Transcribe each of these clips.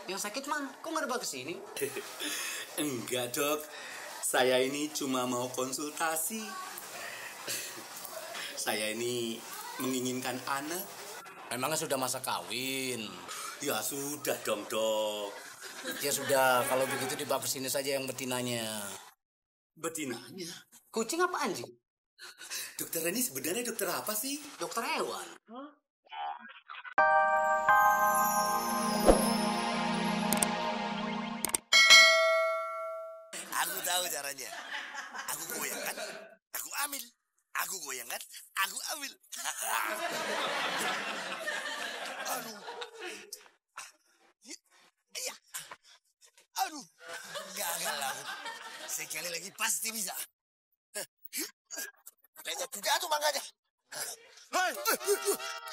Yang sakit man, kok nggak dibawa ke sini? Enggak, Dok. Saya ini cuma mau konsultasi. Saya ini menginginkan anak. Emangnya sudah masa kawin? Ya sudah dong, Dok. Ya sudah, kalau begitu dibawa ke sini saja yang betinanya. Betinanya? Kucing apa anjing? Dokter ini sebenarnya dokter apa sih? Dokter hewan. Aku tahu caranya. Aku goyangkan, aku ambil. Aku goyangkan, aku ambil. Aduh. Iya. Aduh. Gagal lah. Sekali lagi pasti bisa. Lihat juga tuh mangganya. Hai.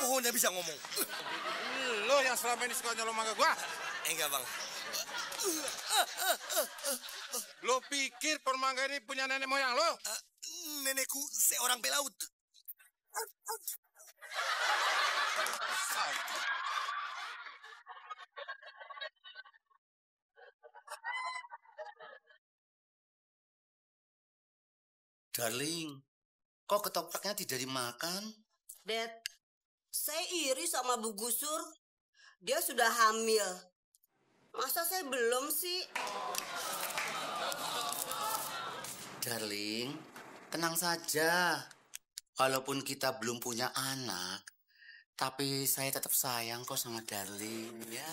Pohonnya bisa ngomong. Lo yang selama ini suka nyolong mangga gua? Enggak, Bang. Lo pikir pohon mangga ini punya nenek moyang lo? Nenekku seorang pelaut. Darling, kok ketopraknya tidak dimakan? Dad, saya iri sama Bu Gusur. Dia sudah hamil. Masa saya belum sih? Darling, tenang saja. Walaupun kita belum punya anak, tapi saya tetap sayang kok sama Darling, ya.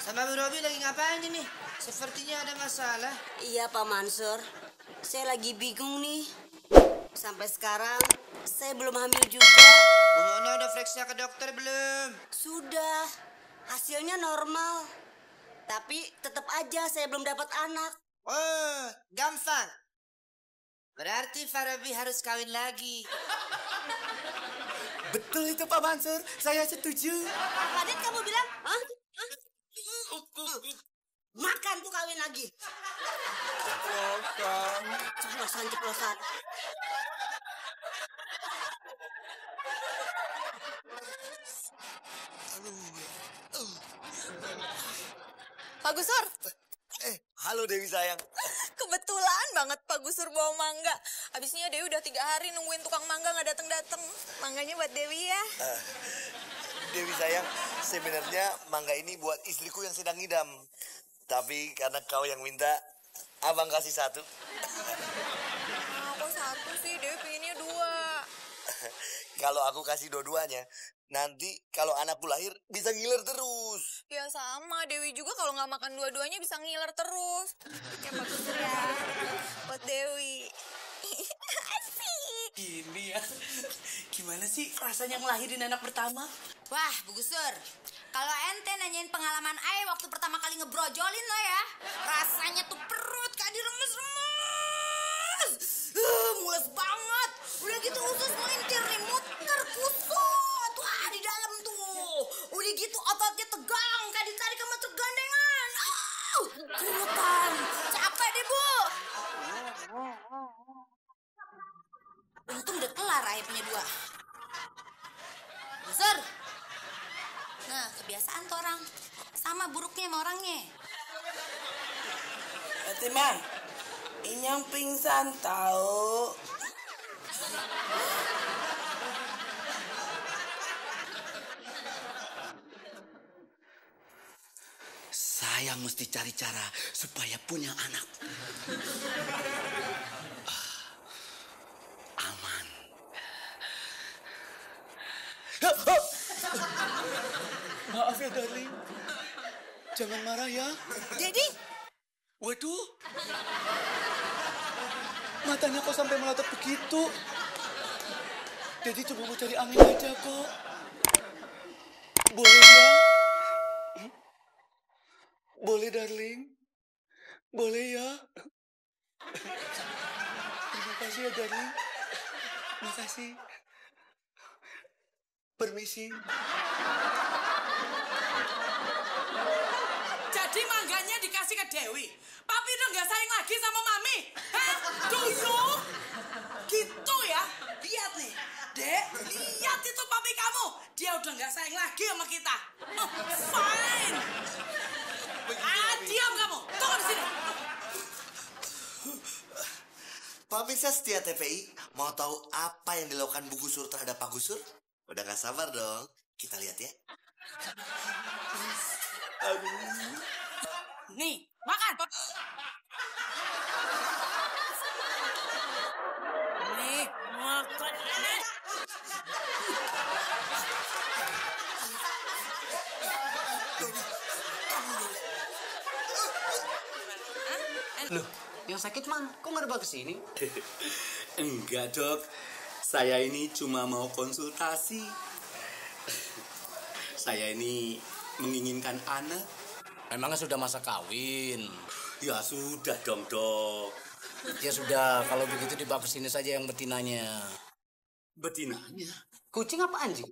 Sama Bu Robi lagi ngapain ini? Sepertinya ada masalah. Iya Pak Mansur, saya lagi bingung nih. Sampai sekarang saya belum hamil juga. Bu Mona udah periksa ke dokter belum? Sudah, hasilnya normal. Tapi tetap aja saya belum dapat anak. Oh, gampang. Berarti Farabi harus kawin lagi. Betul itu Pak Mansur, saya setuju. Radit kamu bilang, hah? Makan tuh kawin lagi. Ceplosan. Pak Gusur, Halo Dewi sayang. kebetulan banget Pak Gusur bawa mangga. Habisnya Dewi udah 3 hari nungguin tukang mangga nggak dateng-dateng. Mangganya buat Dewi ya. Dewi sayang, sebenarnya mangga ini buat istriku yang sedang ngidam. Tapi karena kau yang minta, abang kasih 1. Kok 1 sih? Dewi pengennya 2. Kalau aku kasih dua-duanya, nanti kalau anakku lahir bisa ngiler terus. Ya sama, Dewi juga kalau nggak makan dua-duanya bisa ngiler terus. Ya Pak Gusur ya, buat Dewi. Asik. Gini ya, gimana sih rasanya ngelahirin anak pertama? Wah, Bu Gusur, kalau ente nanyain pengalaman Ae waktu pertama kali ngebrojolin lo ya, rasanya tuh perut kayak diremes-remes. Mules banget. Udah gitu usus melintir nih, muter kusut. Wah, di dalam tuh. Udah gitu ototnya tegang kayak ditarik sama truk gandengan. Keringetan. Capek deh, Bu. Untung udah kelar Ae punya 2. Gusur. Nah, kebiasaan tuh orang. Sama buruknya sama orangnya. Fatimah, ini yang pingsan tahu. Saya mesti cari cara supaya punya anak. Aman. Maaf ya, darling. Jangan marah ya. Jadi, Waduh. Matanya kok sampai melotot begitu? Jadi coba mau cari angin aja kok. Boleh ya? Boleh, darling. Boleh ya? Terima kasih ya, darling. Terima kasih. Permisi. Jadi mangganya dikasih ke Dewi. Papi udah nggak sayang lagi sama Mami. Hah? Duyung? Gitu ya? Lihat nih, Dek, lihat itu papi kamu. Dia udah nggak sayang lagi sama kita. Fine. Diam kamu. Tunggu di sini. Pemirsa setia TPI, mau tahu apa yang dilakukan Bu Gusur terhadap Pak Gusur? Udah gak sabar dong. Kita lihat ya. Nih, makan. Nih, makan. Loh, yang sakit mana? Kok nggak dibawa ke sini? Enggak, Dok. Saya ini cuma mau konsultasi. Saya ini menginginkan anak. Emangnya sudah masa kawin? Ya sudah dong, Dok. Ya sudah, kalau begitu dibawa ke sini saja yang betinanya. Betinanya? Kucing apa anjing?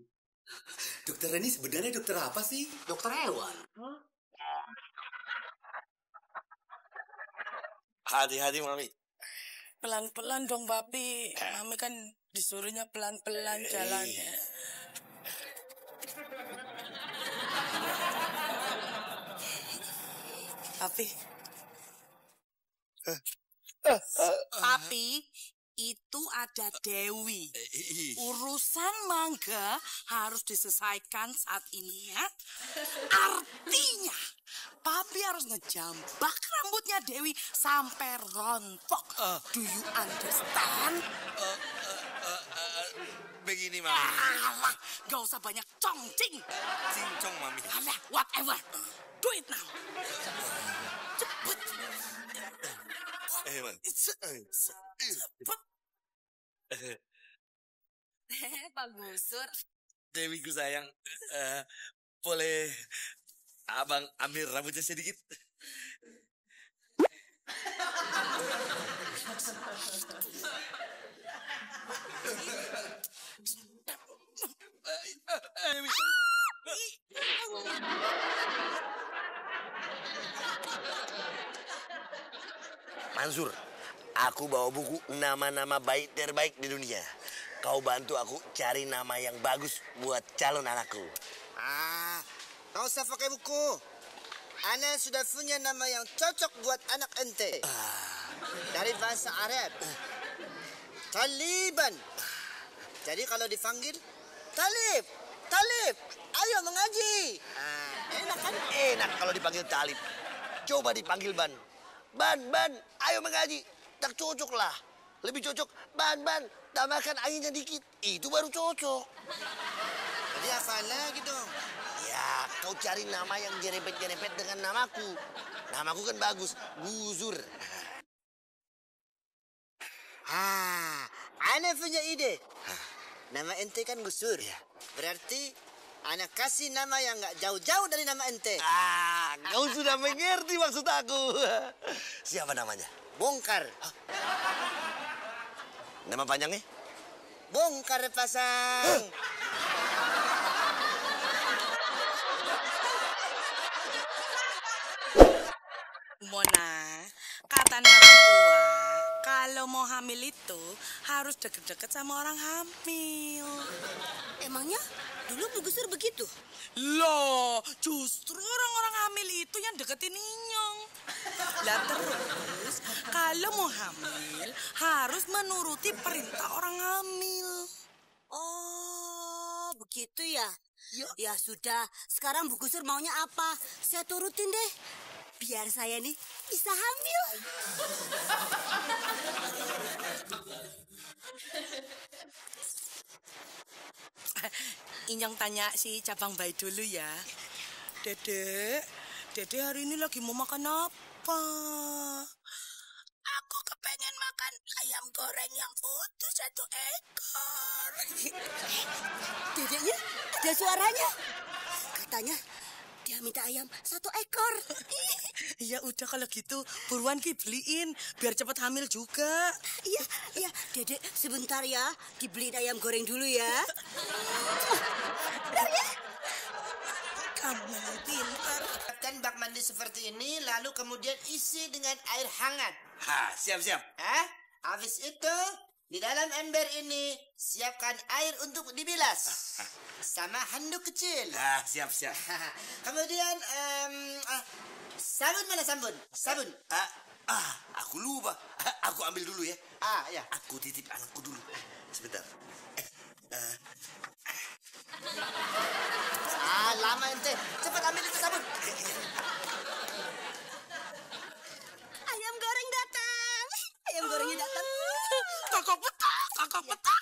Dokter ini sebenarnya dokter apa sih? Dokter hewan. Hati-hati, Mami. Pelan-pelan dong, papi. Mami kan disuruhnya pelan-pelan jalannya. Papi. Papi, itu ada Dewi. Urusan Mangga harus diselesaikan saat ini ya. Artinya, papi harus ngejambak rambutnya Dewi sampai rontok. Do you understand? Begini, Mami. Alah, gak usah banyak congcing. Cincong, Mami. Alah, whatever. Do it now. Cepet. Man. Cepet. Pak Gusur. Dewiku sayang, boleh abang ambil rambutnya sedikit? Mansur, aku bawa buku nama-nama baik terbaik di dunia. Kau bantu aku cari nama yang bagus buat calon anakku. Kau usah pakai buku. Ana sudah punya nama yang cocok buat anak ente. Dari bahasa Arab. Taliban. Jadi kalau dipanggil, Talib, Talib, ayo mengaji. Enak kan? Enak kalau dipanggil Talib. Coba dipanggil Ban. Ban, ayo mengaji. Tak cocok lah. Lebih cocok, Ban, tambahkan anginnya dikit. Itu baru cocok. Jadi apa lagi dong? Ya, kau cari nama yang jerepet-jerepet dengan namaku. Namaku kan bagus, Gusur. Ana punya ide. Nama ente kan Gusur. Berarti ana kasih nama yang nggak jauh-jauh dari nama ente. Kau sudah mengerti maksud aku. Siapa namanya? Bongkar. Nama panjangnya? Bongkar pasang. Mona, kata orang tua, kalau mau hamil itu harus deket-deket sama orang hamil. Emangnya dulu Bu Gusur begitu? Loh, justru orang-orang hamil itu yang deketin Inyong. Lah terus, kalau mau hamil harus menuruti perintah orang hamil. Oh, begitu ya? Ya sudah, sekarang Bu Gusur maunya apa? Saya turutin deh. Biar saya nih bisa hamil. Inyong tanya si cabang bayi dulu ya. Dede hari ini lagi mau makan apa? Aku kepengen makan ayam goreng yang utuh 1 ekor. Dedeknya ada suaranya. Katanya dia minta ayam 1 ekor. Ya udah kalau gitu buruan Ki beliin biar cepat hamil juga. Iya, Dedek sebentar ya, dibeliin ayam goreng dulu ya. Kamu pintar. Kan bak mandi seperti ini, lalu kemudian isi dengan air hangat. Siap. Habis itu Di dalam ember ini siapkan air untuk dibilas. Sama handuk kecil. Siap. Kemudian sabun mana sabun? Sabun. Aku lupa. Aku ambil dulu ya. Ya. Aku titip anakku dulu. Sebentar. Lama ente. Cepat ambil itu sabun. Ayam goreng datang. Ayam gorengnya datang. Kakak petak.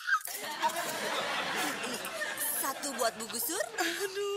Satu buat Bu Gusur. Aduh.